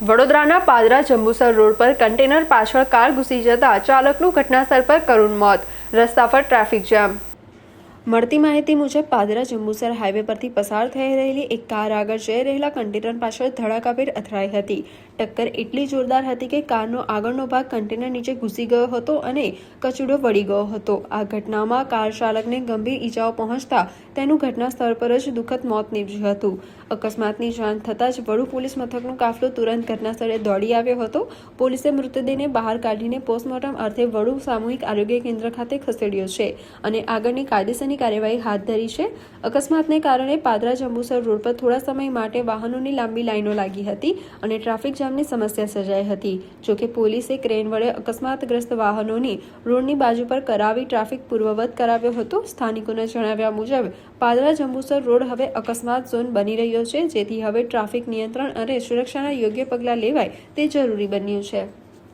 વડોદરાના પાદરા જંબુસર રોડ પર કન્ટેનર પાછળ કાર ઘૂસી જતા ચાલકનું ઘટનાસ્થળ પર કરુણ મોત, રસ્તા પર ટ્રાફિક જામ। મળતી માહિતી મુજબ પાદરા જંબુસર હાઈવે પરથી પસાર થઈ રહેલી એક કાર આગળ જઈ રહેલા કન્ટેનર પાછળ ધડાકાભેર અથડાઈ હતી। ટક્કર એટલી જોરદાર હતી કે કારનો આગળનો ભાગ કન્ટેનર નીચે ઘૂસી ગયો હતો અને કચૂડો વળી ગયો હતો। આ ઘટનામાં કાર ચાલકને ગંભીર ઈજાઓ પહોંચતા તેનું ઘટના સ્થળ પર જ દુઃખદ મોત નીપજ્યું હતું। અકસ્માતની જાણ થતાં જ વડુ પોલીસ મથકનો કાફલો તુરંત ઘટનાસ્થળે દોડી આવ્યો હતો। પોલીસે મૃતદેહને બહાર કાઢીને પોસ્ટમોર્ટમ અર્થે વડુ સામૂહિક આરોગ્ય કેન્દ્ર ખાતે ખસેડ્યો છે અને આગળની કાયદેસરની કાર્યવાહી હાથ ધરી છે। અકસ્માતને કારણે પાદરા જંબુસર રોડ પર થોડા સમય માટે વાહનોની લાંબી લાઈનો લાગી હતી અને ટ્રાફિક જામની સમસ્યા સર્જાઈ હતી। જોકે પોલીસે ક્રેન વડે અકસ્માતગ્રસ્ત વાહનોની રોડની બાજુ પર કરાવી ટ્રાફિક પૂર્વવત કરાવ્યો હતો। સ્થાનિકોના જણાવ્યા મુજબ પાદરા જંબુસર રોડ હવે અકસ્માત ઝોન બની રહ્યો છે, જેથી હવે ટ્રાફિક નિયંત્રણ અને સુરક્ષાના યોગ્ય પગલાં લેવાય તે જરૂરી બન્યું છે।